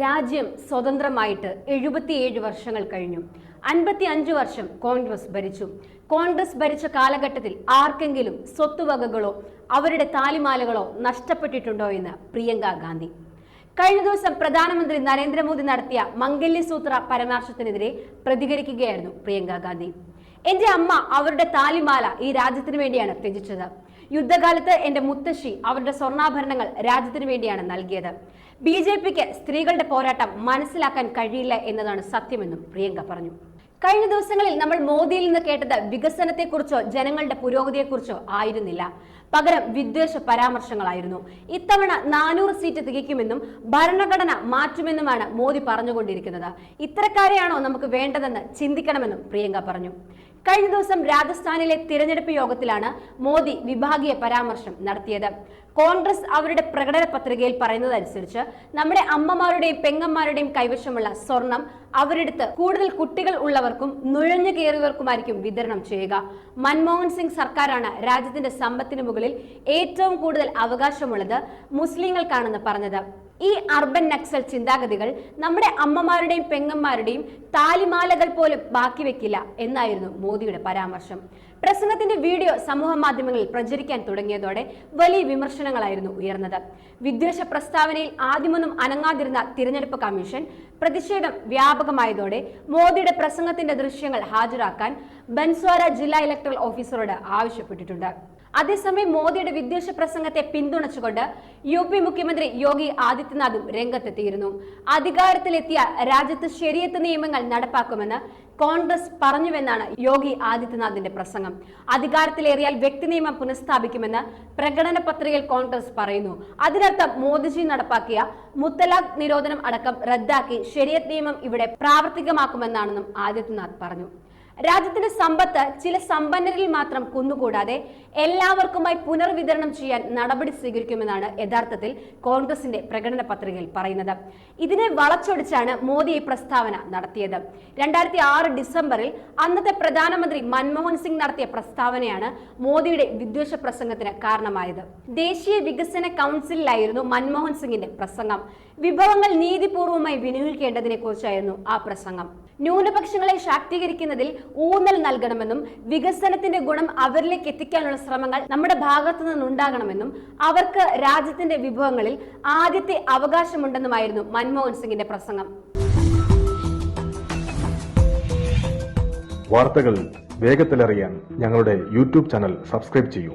രാജ്യം സ്വതന്ത്രമായിട്ട് 77 വർഷങ്ങൾ കഴിഞ്ഞു. 55 വർഷം കോൺഗ്രസ് ഭരിച്ചു. കോൺഗ്രസ് ഭരിച്ച കാലഘട്ടത്തിൽ ആർക്കെങ്കിലും സ്വത്തുവകകളോ അവരുടെ താലിമാലകളോ നഷ്ടപ്പെട്ടിട്ടുണ്ടോ എന്ന് പ്രിയങ്ക ഗാന്ധി. കഴിഞ്ഞ ദിവസം പ്രധാനമന്ത്രി നരേന്ദ്രമോദി നടത്തിയ മംഗല്യസൂത്ര പരാമർശത്തിനെതിരെ പ്രതികരിക്കുകയായിരുന്നു പ്രിയങ്ക ഗാന്ധി. എന്റെ അമ്മ അവരുടെ താലിമാല ഈ രാജ്യത്തിന് വേണ്ടിയാണ് ത്യജിച്ചത്. യുദ്ധകാലത്ത് എന്റെ മുത്തശ്ശി അവരുടെ സ്വർണ്ണാഭരണങ്ങൾ രാജ്യത്തിന് വേണ്ടിയാണ് നൽകിയത്. BJPക്ക് സ്ത്രീകളുടെ പോരാട്ടം മനസ്സിലാക്കാൻ കഴിയില്ല എന്നതാണ് സത്യമെന്നും പ്രിയങ്ക പറഞ്ഞു. കഴിഞ്ഞ ദിവസങ്ങളിൽ നമ്മൾ മോദിയിൽ നിന്ന് കേട്ടത് വികസനത്തെക്കുറിച്ചോ ജനങ്ങളുടെ പുരോഗതിയെക്കുറിച്ചോ ആയിരുന്നില്ല, പകരം വിദ്വേഷ പരാമർശങ്ങളായിരുന്നു. ഇത്തവണ 400 സീറ്റ് തികയ്ക്കുമെന്നും ഭരണഘടന മാറ്റുമെന്നുമാണ് മോദി പറഞ്ഞുകൊണ്ടിരിക്കുന്നത്. ഇത്തരക്കാരെയാണോ നമുക്ക് വേണ്ടതെന്ന് ചിന്തിക്കണമെന്നും പ്രിയങ്ക പറഞ്ഞു. കഴിഞ്ഞ ദിവസം രാജസ്ഥാനിലെ തിരഞ്ഞെടുപ്പ് യോഗത്തിലാണ് മോദി വിഭാഗീയ പരാമർശം നടത്തിയത്. കോൺഗ്രസ് അവരുടെ പ്രകടന പത്രികയിൽ പറയുന്നതനുസരിച്ച് നമ്മുടെ അമ്മമാരുടെയും പെങ്ങന്മാരുടെയും കൈവശമുള്ള സ്വർണം അവരെടുത്ത് കൂടുതൽ കുട്ടികൾ ഉള്ളവർക്കും നുഴഞ്ഞു കയറിയവർക്കുമായിരിക്കും വിതരണം ചെയ്യുക. മൻമോഹൻ സിംഗ് സർക്കാരാണ് രാജ്യത്തിന്റെ സമ്പത്തിന് മുകളിൽ ഏറ്റവും കൂടുതൽ അവകാശമുള്ളത് മുസ്ലിങ്ങൾക്കാണെന്ന് പറഞ്ഞത്. ഈ അർബൻ നക്സൽ ചിന്താഗതികൾ നമ്മുടെ അമ്മമാരുടെയും പെങ്ങന്മാരുടെയും താലിമാലകൾ പോലും ബാക്കി വെക്കില്ല എന്നായിരുന്നു മോദിയുടെ പരാമർശം. പ്രസംഗത്തിന്റെ വീഡിയോ സമൂഹ മാധ്യമങ്ങളിൽ പ്രചരിക്കാൻ തുടങ്ങിയതോടെ വലിയ വിമർശനങ്ങളായിരുന്നു ഉയർന്നത്. വിദ്വേഷ പ്രസ്താവനയിൽ ആദ്യമൊന്നും അനങ്ങാതിരുന്ന തിരഞ്ഞെടുപ്പ് കമ്മീഷൻ പ്രതിഷേധം വ്യാപകമായതോടെ മോദിയുടെ പ്രസംഗത്തിന്റെ ദൃശ്യങ്ങൾ ഹാജരാക്കാൻ ബൻസ്വാര ജില്ലാ ഇലക്ടറൽ ഓഫീസറോട് ആവശ്യപ്പെട്ടിട്ടുണ്ട്. അതേസമയം മോദിയുടെ വിദ്വേഷ പ്രസംഗത്തെ പിന്തുണച്ചുകൊണ്ട് UP മുഖ്യമന്ത്രി യോഗി ആദിത്യനാഥും രംഗത്തെത്തിയിരുന്നു. അധികാരത്തിലെത്തിയ രാജ്യത്ത് ശരിയത്ത് നിയമങ്ങൾ നടപ്പാക്കുമെന്ന് കോൺഗ്രസ് പറഞ്ഞുവെന്നാണ് യോഗി ആദിത്യനാഥിന്റെ പ്രസംഗം. അധികാരത്തിലേറിയാൽ വ്യക്തി നിയമം പുനഃസ്ഥാപിക്കുമെന്ന് പ്രകടന പത്രികയിൽ കോൺഗ്രസ് പറയുന്നു. അതിനർത്ഥം മോദിജി നടപ്പാക്കിയ മുത്തലാഖ് നിരോധനം അടക്കം റദ്ദാക്കി ശരിയത്ത് നിയമം ഇവിടെ പ്രാവർത്തികമാക്കുമെന്നാണെന്നും ആദിത്യനാഥ് പറഞ്ഞു. രാജ്യത്തിന്റെ സമ്പത്ത് ചില സമ്പന്നരിൽ മാത്രം കുന്നുകൂടാതെ എല്ലാവർക്കുമായി പുനർവിതരണം ചെയ്യാൻ നടപടി സ്വീകരിക്കുമെന്നാണ് യഥാർത്ഥത്തിൽ കോൺഗ്രസിന്റെ പ്രകടന പത്രികയിൽ പറയുന്നത്. ഇതിനെ വളച്ചൊടിച്ചാണ് മോദി ഈ പ്രസ്താവന നടത്തിയത്. 2006 ഡിസംബറിൽ അന്നത്തെ പ്രധാനമന്ത്രി മൻമോഹൻ സിംഗ് നടത്തിയ പ്രസ്താവനയാണ് മോദിയുടെ വിദ്വേഷ പ്രസംഗത്തിന് കാരണമായത്. ദേശീയ വികസന കൗൺസിലിലായിരുന്നു മൻമോഹൻ സിംഗിന്റെ പ്രസംഗം. വിഭവങ്ങൾ നീതിപൂർവമായി വിനിയോഗിക്കേണ്ടതിനെ കുറിച്ചായിരുന്നു ആ പ്രസംഗം. ന്യൂനപക്ഷങ്ങളെ ശാക്തീകരിക്കുന്നതിൽ ഊന്നൽ നൽകണമെന്നും വികസനത്തിന്റെ ഗുണം അവരിലേക്ക് എത്തിക്കാനുള്ള ശ്രമങ്ങൾ നമ്മുടെ ഭാഗത്തു നിന്നുണ്ടാകണമെന്നും അവർക്ക് രാജ്യത്തിന്റെ വിഭവങ്ങളിൽ ആദ്യത്തെ അവകാശമുണ്ടെന്നുമായിരുന്നു മൻമോഹൻ സിംഗിന്റെ പ്രസംഗം. വാർത്തകൾ വേഗത്തിലറിയാൻ ഞങ്ങളുടെ YouTube ചാനൽ സബ്സ്ക്രൈബ് ചെയ്യൂ.